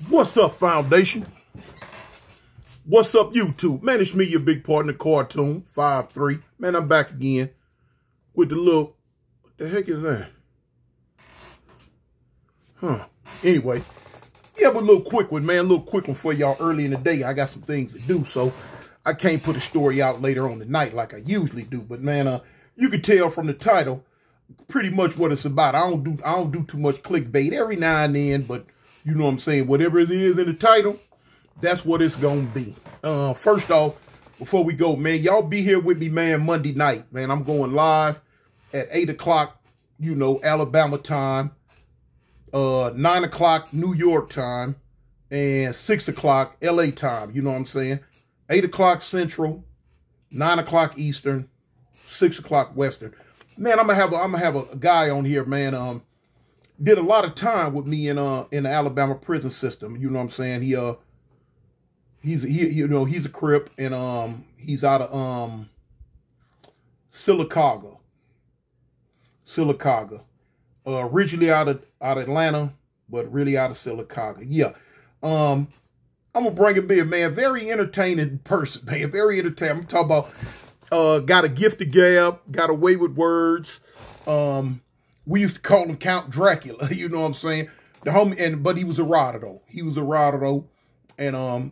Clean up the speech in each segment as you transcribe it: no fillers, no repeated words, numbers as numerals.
What's up, Foundation? What's up, YouTube? Man, it's me, your big partner, Cartoon 5'3". Man, I'm back again with the little, what the heck is that? Anyway, yeah, but a little quick one, man. A little quick one for y'all early in the day. I got some things to do, so I can't put a story out later on tonight like I usually do. But man, you can tell from the title pretty much what it's about. I don't do too much clickbait every now and then, but you know what I'm saying. Whatever it is in the title, that's what it's gonna be. First off, before we go, man, y'all be here with me, man, Monday night. Man, I'm going live at 8 o'clock, you know, Alabama time, 9 o'clock New York time, and 6 o'clock LA time. You know what I'm saying? 8 o'clock Central, 9 o'clock Eastern, 6 o'clock Western. Man, I'm gonna have a guy on here, man. Did a lot of time with me in the Alabama prison system. You know what I'm saying? He's a Crip, and he's out of Sylacauga. Originally out of Atlanta, but really out of Sylacauga. Yeah. I'm gonna bring him in, man. Very entertaining person, man. Very entertaining. I'm talking about got a gift of gab, got away with words. We used to call him Count Dracula, you know what I'm saying? The homie, but he was a rider though. He was a rider though. And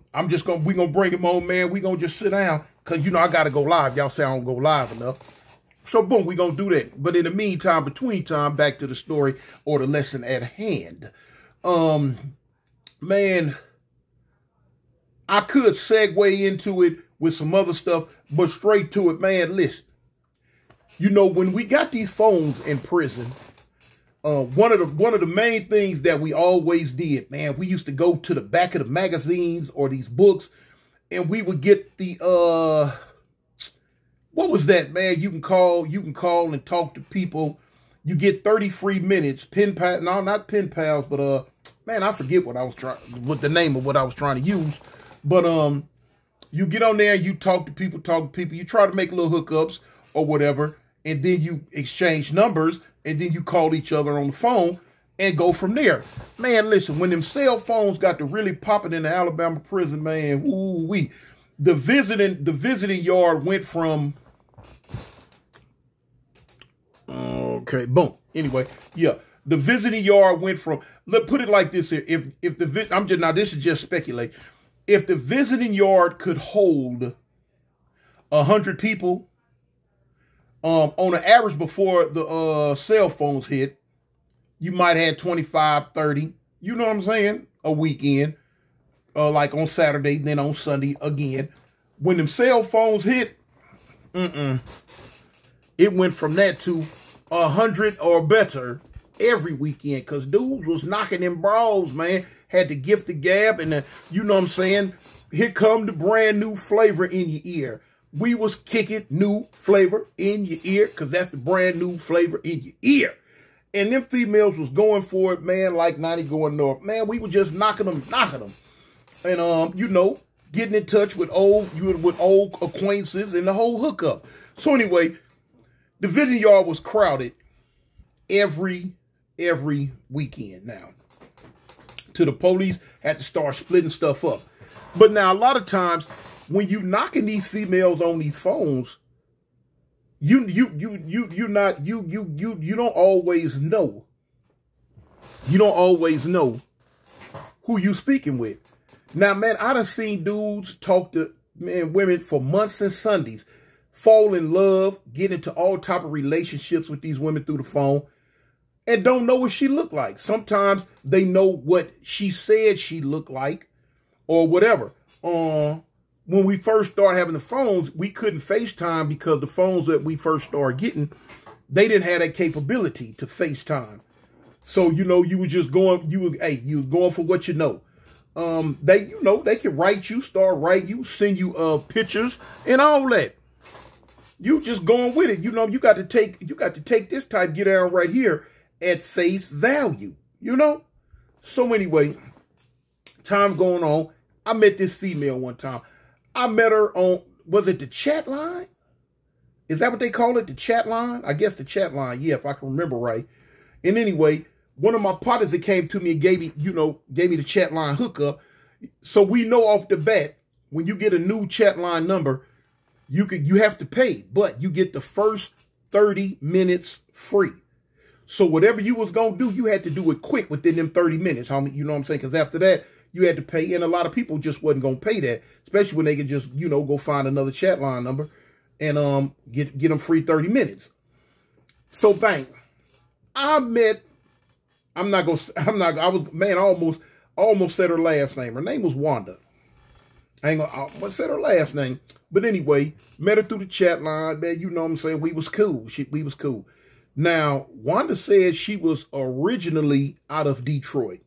we gonna bring him on, man. We gonna just sit down, cause you know I gotta go live. Y'all say I don't go live enough. So boom, we gonna do that. But in the meantime, between time, back to the story or the lesson at hand. Man, I could segue into it with some other stuff, but straight to it, man, listen. You know, when we got these phones in prison, one of the main things that we always did, man, we used to go to the back of the magazines or these books, and we would get the what was that, man? You can call and talk to people. You get 30 free minutes. Pen pal, no, not pen pals, but man, I forget what the name of what I was trying to use. But you get on there, you talk to people, you try to make little hookups or whatever. And then you exchange numbers, and then you call each other on the phone and go from there. Man, listen, when them cell phones got to really popping in the Alabama prison, man, ooh-wee. The visiting yard went from, okay, boom. Anyway, yeah, the visiting yard went from, put it like this here. This is just speculate. If the visiting yard could hold 100 people, on an average before the cell phones hit, you might have 25, 30, you know what I'm saying, a weekend, like on Saturday, then on Sunday again. When them cell phones hit, it went from that to 100 or better every weekend, because dudes was knocking them brawls, man. Had the gift of gab, and you know what I'm saying, here come the brand new flavor in your ear. We was kicking new flavor in your ear, because that's the brand new flavor in your ear. And them females was going for it, man, like 90 going north. Man, we were just knocking them. And, you know, getting in touch with old acquaintances and the whole hookup. So anyway, the visiting yard was crowded every weekend now. To the police had to start splitting stuff up. But now, a lot of times, when you knocking these females on these phones, you don't always know. You don't always know who you speaking with. Now, man, I done seen dudes talk to women for months and Sundays, fall in love, get into all type of relationships with these women through the phone, and don't know what she looked like. Sometimes they know what she said she looked like, or whatever. When we first started having the phones, we couldn't FaceTime, because the phones that we first started getting, they didn't have that capability to FaceTime. So, you know, you were just going, you was going for what you know. They can write you, start writing you, send you pictures and all that. You just going with it. You know, you got to take this type get down right here at face value, you know? So anyway, time going on. I met this female one time. I met her on, was it the chat line? Is that what they call it? The chat line? I guess the chat line. Yeah, if I can remember right. And anyway, one of my partners that came to me and gave me the chat line hookup. So we know off the bat, when you get a new chat line number, you have to pay, but you get the first 30 minutes free. So whatever you was going to do, you had to do it quick within them 30 minutes, homie. You know what I'm saying? Because after that, you had to pay. And a lot of people just wasn't going to pay that, especially when they could just, go find another chat line number and get them free 30 minutes. So bang, I almost said her last name. Her name was Wanda. I said her last name. But anyway, met her through the chat line, man. You know what I'm saying? We was cool. We was cool. Now, Wanda said she was originally out of Detroit.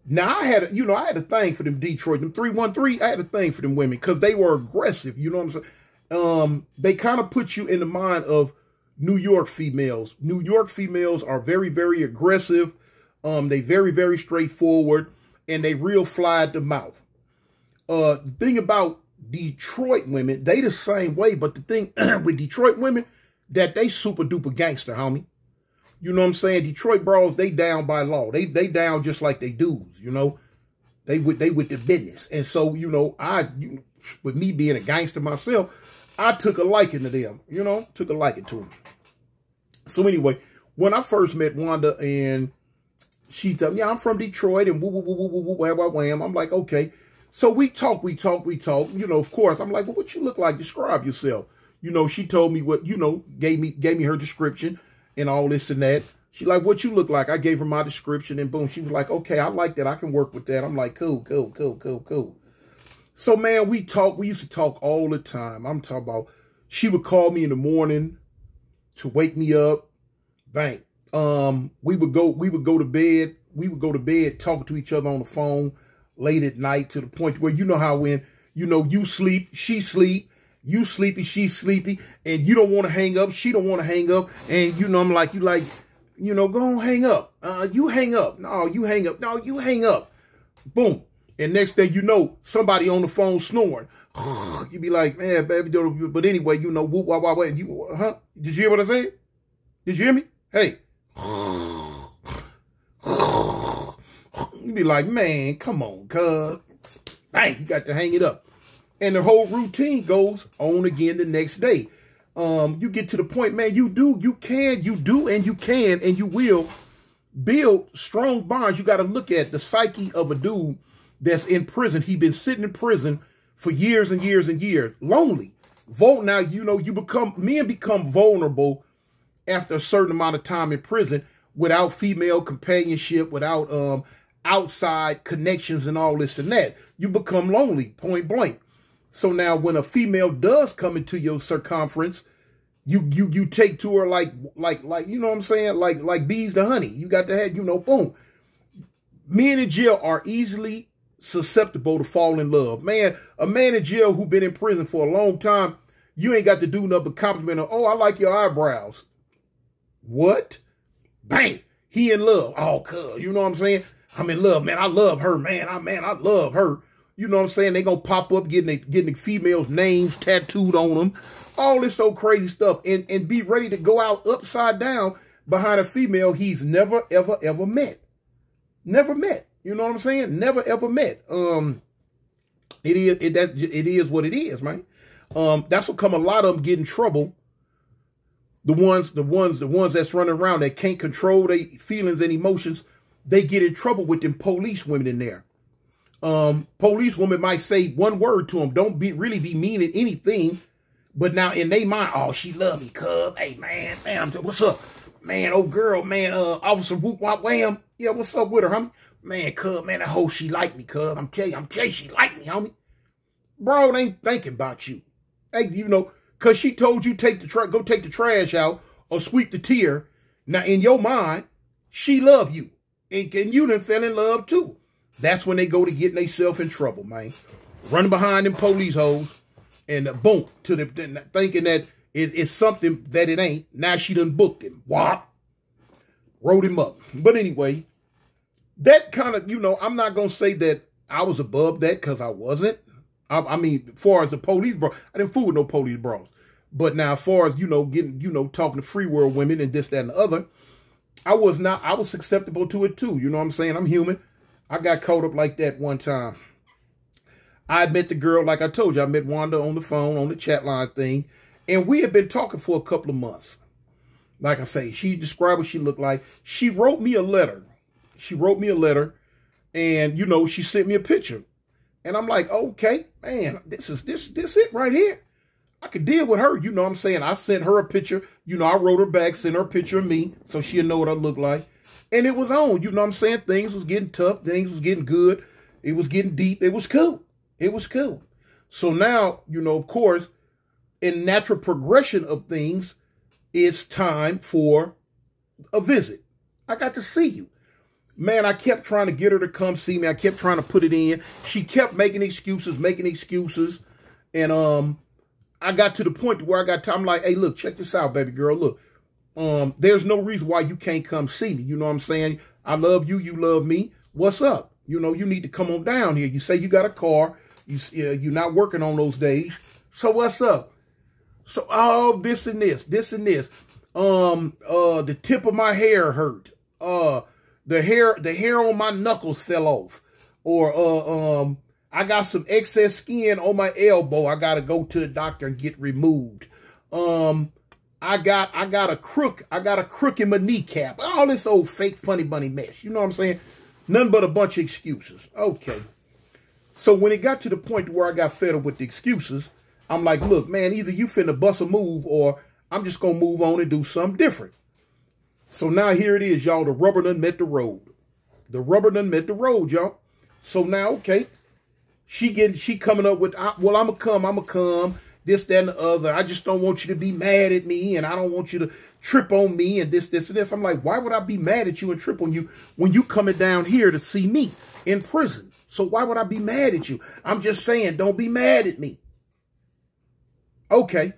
Now, I had a thing for them Detroit. Them 313, I had a thing for them women because they were aggressive. You know what I'm saying? They kind of put you in the mind of New York females. New York females are very, very aggressive. They very, very straightforward. And they real fly at the mouth. The thing about Detroit women, they the same way. But the thing with Detroit women, that they super duper gangster, homie. You know what I'm saying? Detroit bros, they down by law. They down just like they dudes, you know. They with the business. And so, with me being a gangster myself, I took a liking to them, took a liking to them. So anyway, when I first met Wanda and she told me, yeah, I'm from Detroit and wham. I'm like, okay. So we talk. Of course, I'm like, well, what you look like? Describe yourself. She told me what, gave me her description and all this and that. She like, what you look like? I gave her my description and boom. She was like, okay, I like that. I can work with that. I'm like, cool. So, man, we used to talk all the time. I'm talking about, she would call me in the morning to wake me up. Bang. We would go to bed. We would go to bed, talking to each other on the phone late at night to the point where how when, you sleep, she sleep, you sleepy, she sleepy, and you don't want to hang up, she don't want to hang up, and I'm like, go on, hang up. You hang up. No, you hang up. No, you hang up. Boom. And next thing you know, somebody on the phone snoring. You be like, man, baby, but anyway, whoop, wah, wah, wah. Did you hear what I said? Did you hear me? Hey. You be like, man, come on, cuz. Bang, you got to hang it up. And the whole routine goes on again the next day. You get to the point, man, you can, and you will build strong bonds. You got to look at the psyche of a dude that's in prison. He been sitting in prison for years and years and years. Lonely. Now, men become vulnerable after a certain amount of time in prison without female companionship, without outside connections and all this and that. You become lonely, point blank. So now when a female does come into your circumference, you take to her like you know what I'm saying? Like bees to honey. You got to have, boom. Men in jail are easily susceptible to fall in love. Man, a man in jail who been in prison for a long time, you ain't got to do nothing but compliment him. Oh, I like your eyebrows. What? Bang. He in love. Oh, cuz, you know what I'm saying? I'm in love, man. I love her, man. I love her. You know what I'm saying? They gonna pop up getting the females' names tattooed on them. All this so crazy stuff. And be ready to go out upside down behind a female he's never, ever, ever met. Never met. You know what I'm saying? Never, ever met. It is what it is, man. That's what come a lot of them get in trouble. The ones that's running around that can't control their feelings and emotions, they get in trouble with them police women in there. Police woman might say one word to them, don't really be meaning anything, but now in their mind, oh, she love me, cuz. Hey, man, what's up? Man, old girl, man, officer whoop, wop, wham. Yeah, what's up with her, homie? Man, cuz, man, that hoe, she like me, cuz. I'm telling you, she like me, homie. Bro, they ain't thinking about you. Hey, cuz she told you go take the trash out or sweep the tier. Now, in your mind, she love you. And you done fell in love, too. That's when they go to getting themselves in trouble, man. Running behind them police hoes and boom, thinking that it's something that it ain't. Now she done booked him. Whop. Wrote him up. But anyway, that kind of, I'm not going to say that I was above that because I wasn't. I mean, as far as the police bro, I didn't fool with no police bros. But now as far as, getting, talking to free world women and this, that, and the other, I was susceptible to it too. You know what I'm saying? I'm human. I got caught up like that one time. I met the girl, like I told you, I met Wanda on the phone, on the chat line thing, and we had been talking for a couple of months. Like I say, she described what she looked like. She wrote me a letter. And, you know, she sent me a picture. And I'm like, okay, man, this it right here. I could deal with her, you know what I'm saying? I sent her a picture. You know, I wrote her back, sent her a picture of me so she'll know what I look like. And it was on, you know what I'm saying? Things was getting tough. Things was getting good. It was getting deep. It was cool. It was cool. So now, you know, of course, in natural progression of things, it's time for a visit. I got to see you. Man, I kept trying to get her to come see me. I kept trying to put it in. She kept making excuses. And I got to the point where I got time. I'm like, hey, look, check this out, baby girl. Look, there's no reason why you can't come see me. You know what I'm saying? I love you. You love me. What's up? You know, you need to come on down here. You say you got a car. You're not working on those days. So what's up? So, oh, this and this. The tip of my hair hurt. The hair on my knuckles fell off. Or, I got some excess skin on my elbow. I got to go to the doctor and get removed. I got a crook in my kneecap. All this old fake funny bunny mess. You know what I'm saying? Nothing but a bunch of excuses. Okay. So when it got to the point where I got fed up with the excuses, I'm like, look, man, either you finna bust a move or I'm just going to move on and do something different. So now here it is, y'all. The rubber done met the road. The rubber done met the road, y'all. So now, okay, she coming up with, well, I'm going to come, this, that, and the other. I just don't want you to be mad at me, and I don't want you to trip on me, and this, and this. I'm like, why would I be mad at you and trip on you when you coming down here to see me in prison? So why would I be mad at you? I'm just saying, don't be mad at me. Okay,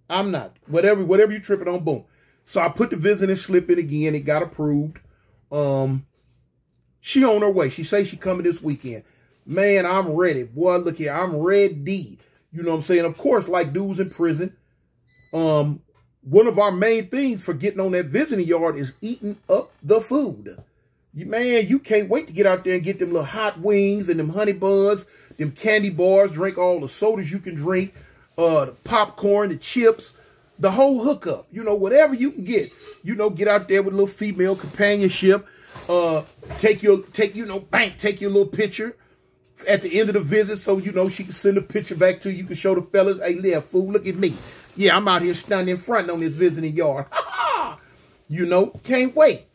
I'm not. Whatever you tripping on, boom. So I put the visiting slip in again. It got approved. She on her way. She say she coming this weekend. Man, I'm ready. Boy, look here. I'm ready. You know what I'm saying? Of course, like dudes in prison, one of our main things for getting on that visiting yard is eating up the food. Man, you can't wait to get out there and get them little hot wings and them honey buns, them candy bars, drink all the sodas you can drink, the popcorn, the chips, the whole hookup. You know, whatever you can get. You know, get out there with a little female companionship. Take your little picture at the end of the visit so, you know, she can send a picture back to you. You can show the fellas, hey, live, fool, look at me. Yeah, I'm out here standing in front on this visiting yard. You know, can't wait.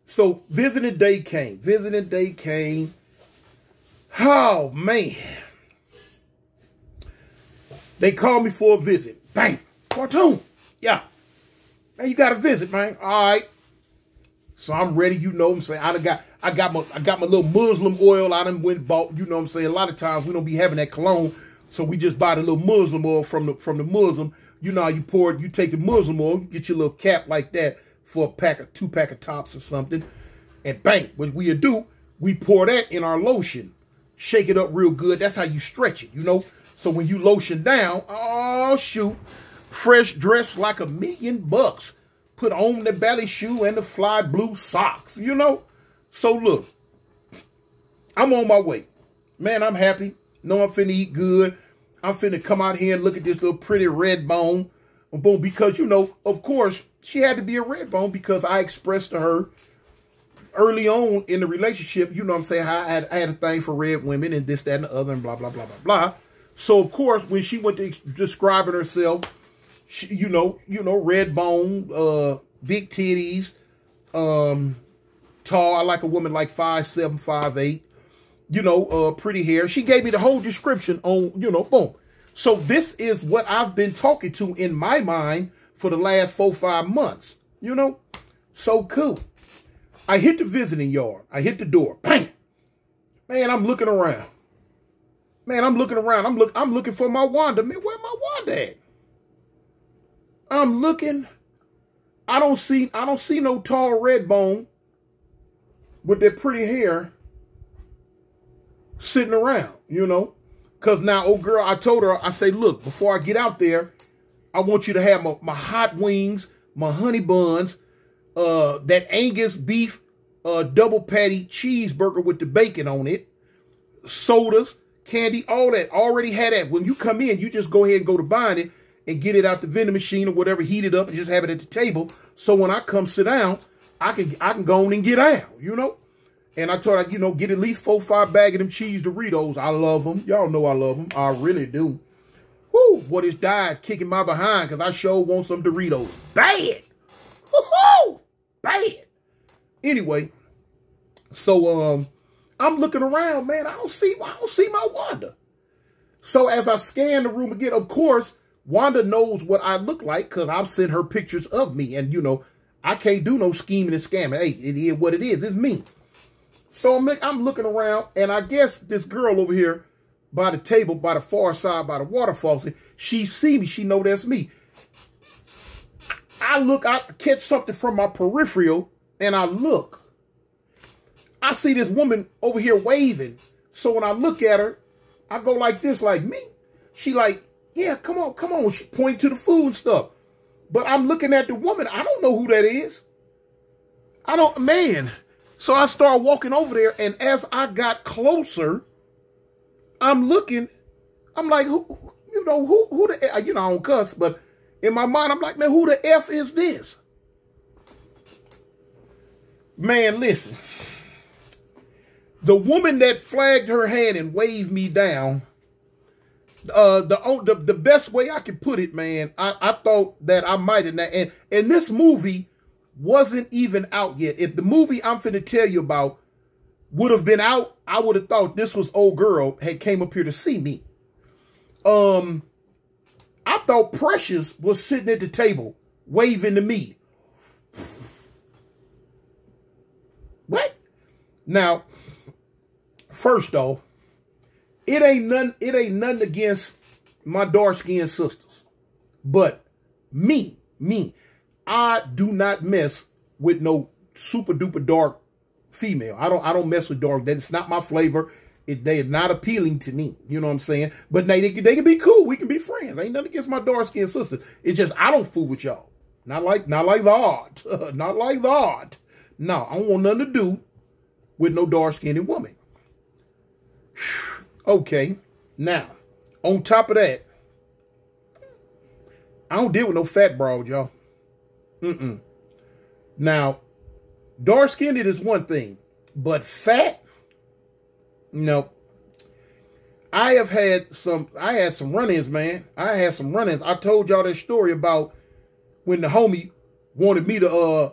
So visiting day came. Oh, man. They called me for a visit. Bang. Cartoon. Yeah. Man, you got a visit, man. All right. So I'm ready, you know what I'm saying? I got my little Muslim oil I done went and bought, you know what I'm saying? A lot of times we don't be having that cologne, so we just buy the little Muslim oil from the Muslim. You know how you take the Muslim oil, you get your little cap like that for a two pack of tops or something, and bang, what we do, we pour that in our lotion, shake it up real good. That's how you stretch it, you know? So when you lotion down, oh shoot, fresh dress like $1,000,000. Put on the belly shoe and the fly blue socks, you know? So look, I'm on my way. Man, I'm happy. Know I'm finna eat good. I'm finna come out here and look at this little pretty red bone. Boom, because, you know, of course, she had to be a red bone because I expressed to her early on in the relationship, you know what I'm saying, I had a thing for red women and this, that, and the other, and blah, blah, blah, blah, blah. So, of course, when she went to describing herself, she, you know, red bone, big titties, tall. I like a woman like 5'7", 5'8", you know, pretty hair. She gave me the whole description on, you know, boom. So this is what I've been talking to in my mind for the last 4-5 months, you know. So cool. I hit the visiting yard. I hit the door. Bang. Man, I'm looking around. I'm looking for my Wanda. Man, where my Wanda at? I'm looking. I don't see no tall red bone with that pretty hair sitting around, you know. Because now, old girl, I told her, I say, look, before I get out there, I want you to have my hot wings, my honey buns, that Angus beef double patty cheeseburger with the bacon on it, sodas, candy, all that. Already had that. When you come in, you just go ahead and go to buying it and get it out the vending machine or whatever, heat it up and just have it at the table. So when I come sit down, I can go on and get out, you know? And I told her, you know, get at least 4 or 5 bags of them cheese Doritos. I love them. Y'all know I love them. I really do. Woo, boy, this diet kicking my behind because I sure want some Doritos. Bad. Woo-hoo! Bad. Anyway, so I'm looking around, man. I don't see my Wanda. So as I scan the room again, of course, Wanda knows what I look like because I've sent her pictures of me. And, you know, I can't do no scheming and scamming. Hey, it is what it is. It's me. So I'm looking around, and I guess this girl over here by the table, by the far side, by the water faucet, she see me. She know that's me. I catch something from my peripheral, and I look. I see this woman over here waving. So when I look at her, I go like this, like me. She like, yeah, come on, come on. She point to the food and stuff. But I'm looking at the woman. I don't know who that is. Man. So I start walking over there, and as I got closer, I'm looking. I'm like, who the, you know, I don't cuss, but in my mind, I'm like, man, who the F is this? Man, listen. The woman that flagged her hand and waved me down, the best way I could put it, man, I thought that I might have, and this movie wasn't even out yet. If the movie I'm finna tell you about would have been out, I would have thought this was old girl had came up here to see me. I thought Precious was sitting at the table waving to me. What? Now, first off, it ain't nothing against my dark-skinned sisters. But me, I do not mess with no super duper dark female. I don't mess with dark. That's not my flavor. They are not appealing to me. You know what I'm saying? But they can be cool. We can be friends. Ain't nothing against my dark skinned sisters. It's just I don't fool with y'all. Not like the art. Not like the art. No, I don't want nothing to do with no dark skinned woman. Okay. Now, on top of that, I don't deal with no fat broad, y'all. Now, dark-skinned is one thing, but fat? No. I had some run-ins, man. I had some run-ins. I told y'all that story about when the homie wanted me to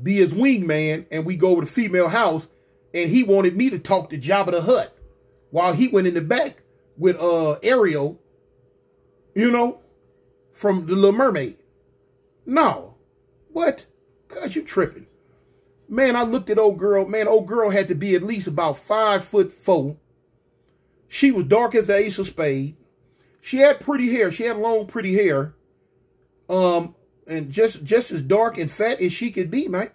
be his wingman, and we go over to the female house, and he wanted me to talk to Jabba the Hutt while he went in the back with Ariel, you know, from The Little Mermaid. No. What? Cause you tripping. Man, I looked at old girl. Man, old girl had to be at least about 5'4". She was dark as the ace of spades. She had pretty hair. She had long, pretty hair. And just as dark and fat as she could be, man.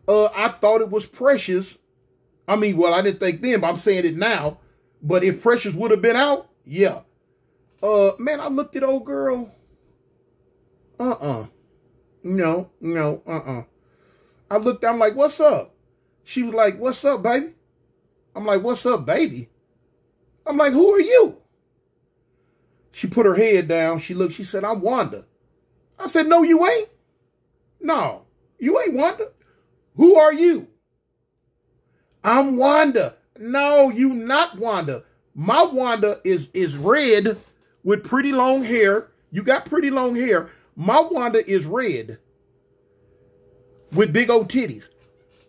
I thought it was Precious. I mean, well, I didn't think then, but I'm saying it now. But if Precious would have been out, yeah. Man, I looked at old girl. No. I looked, I'm like, what's up? She was like, what's up, baby? I'm like, what's up, baby? I'm like, who are you? She put her head down. She looked, she said, I'm Wanda. I said, no, you ain't. No, you ain't Wanda. Who are you? I'm Wanda. No, you not Wanda. My Wanda is red with pretty long hair. You got pretty long hair. My Wanda is red with big old titties.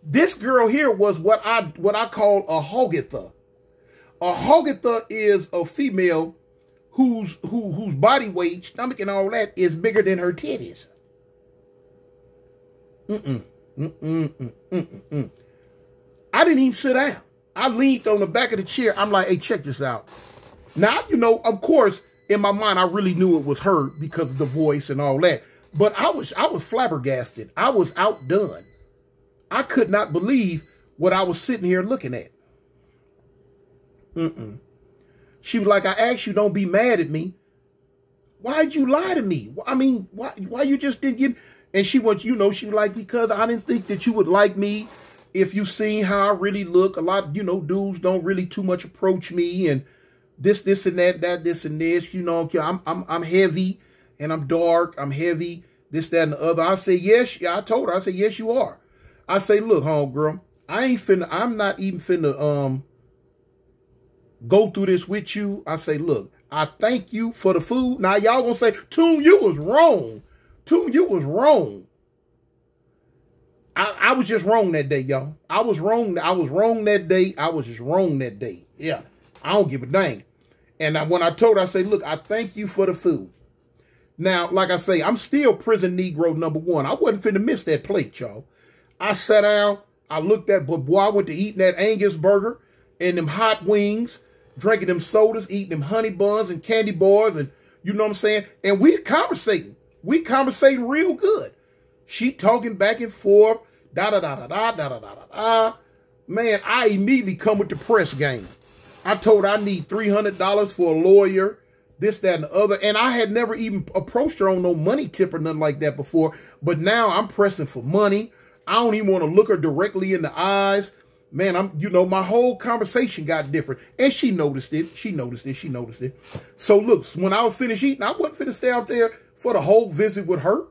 This girl here was what I call a hogatha. A hogatha is a female whose body weight, stomach, and all that is bigger than her titties. I didn't even sit down. I leaned on the back of the chair. I'm like, hey, check this out. Now, you know, of course, in my mind, I really knew it was her because of the voice and all that. But I was flabbergasted. I was outdone. I could not believe what I was sitting here looking at. She was like, I asked you, don't be mad at me. Why'd you lie to me? I mean, why you just didn't give... And she wants, you know, she was like, because I didn't think that you would like me if you seen how I really look. A lot, you know, dudes don't really too much approach me and this and that, this and this. You know, I'm heavy and I'm dark. I'm heavy, this, that, and the other. I say, yes. I told her, I said, yes, you are. I say, look, homegirl, I'm not even finna go through this with you. I say, look, I thank you for the food. Now, y'all gonna say, Toon, you was wrong. Toon, you was wrong. I was just wrong that day, y'all. I was wrong. I was wrong that day. I was just wrong that day. Yeah, I don't give a dang. And when I told her, I said, look, I thank you for the food. Now, like I say, I'm still prison Negro #1. I wasn't finna miss that plate, y'all. I sat down. I looked at, but boy, I went to eating that Angus burger and them hot wings, drinking them sodas, eating them honey buns and candy bars, and you know what I'm saying? And we conversating. We conversating real good. She talking back and forth, da-da-da-da-da. Man, I immediately come with the press game. I told her I need $300 for a lawyer, this, that, and the other. And I had never even approached her on no money tip or nothing like that before. But now I'm pressing for money. I don't even want to look her directly in the eyes. Man, you know, my whole conversation got different. And she noticed it. She noticed it. She noticed it. So look, when I was finished eating, I wasn't finna stay out there for the whole visit with her.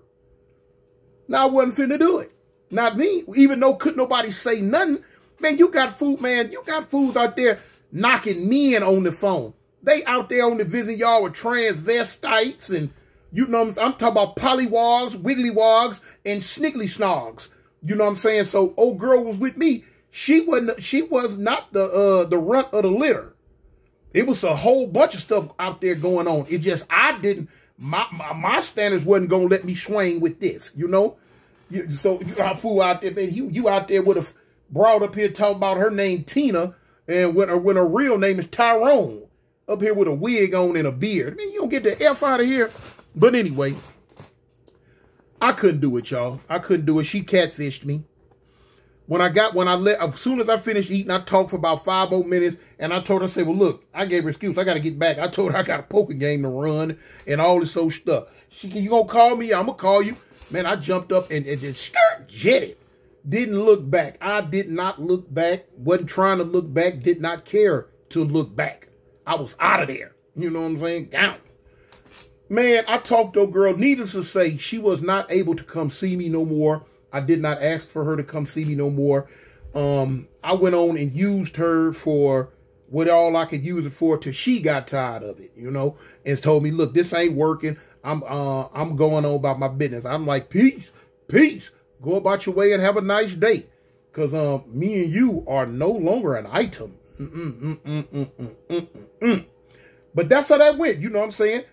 Now I wasn't finna do it. Not me. Even though couldn't nobody say nothing. Man, you got food, man. You got fools out there knocking men on the phone. They out there on the visit y'all with transvestites and, you know what I'm talking about pollywogs, wigglywogs, and sniggly snogs. You know what I'm saying? So old girl was with me. She was not the runt of the litter. It was a whole bunch of stuff out there going on. It just, I didn't, my standards wasn't going to let me swing with this, you know? So you got fool out there, man. You out there with a broad up here talking about her name Tina, and when her real name is Tyrone, up here with a wig on and a beard. I mean, you don't get the F out of here. But anyway, I couldn't do it, y'all. I couldn't do it. She catfished me. As soon as I finished eating, I talked for about 5 more minutes, and I told her, I said, well, look, I gave her an excuse. I got to get back. I told her I got a poker game to run and all this old stuff. You going to call me? I'm going to call you. Man, I jumped up and just jetted. Didn't look back. I did not look back. Wasn't trying to look back. Did not care to look back. I was out of there. You know what I'm saying? Down. Man, I talked to a girl. Needless to say, she was not able to come see me no more. I did not ask for her to come see me no more. I went on and used her for what all I could use it for till she got tired of it, you know, and told me, look, this ain't working. I'm going on about my business. I'm like, peace. Go about your way and have a nice day. Because me and you are no longer an item. But that's how that went. You know what I'm saying?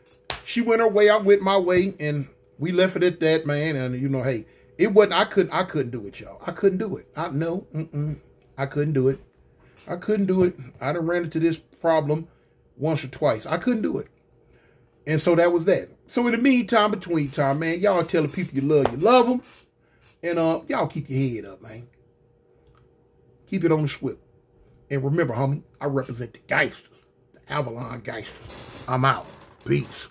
She went her way, I went my way, and we left it at that, man. And, you know, hey, it wasn't, I couldn't do it, y'all. I couldn't do it. I couldn't do it. I couldn't do it. I done ran into this problem once or twice. I couldn't do it. And so that was that. So in the meantime, between time, man, y'all tell the people you love them. And y'all keep your head up, man. Keep it on the swivel. And remember, homie, I represent the Geisters, the Avalon Geisters. I'm out. Peace.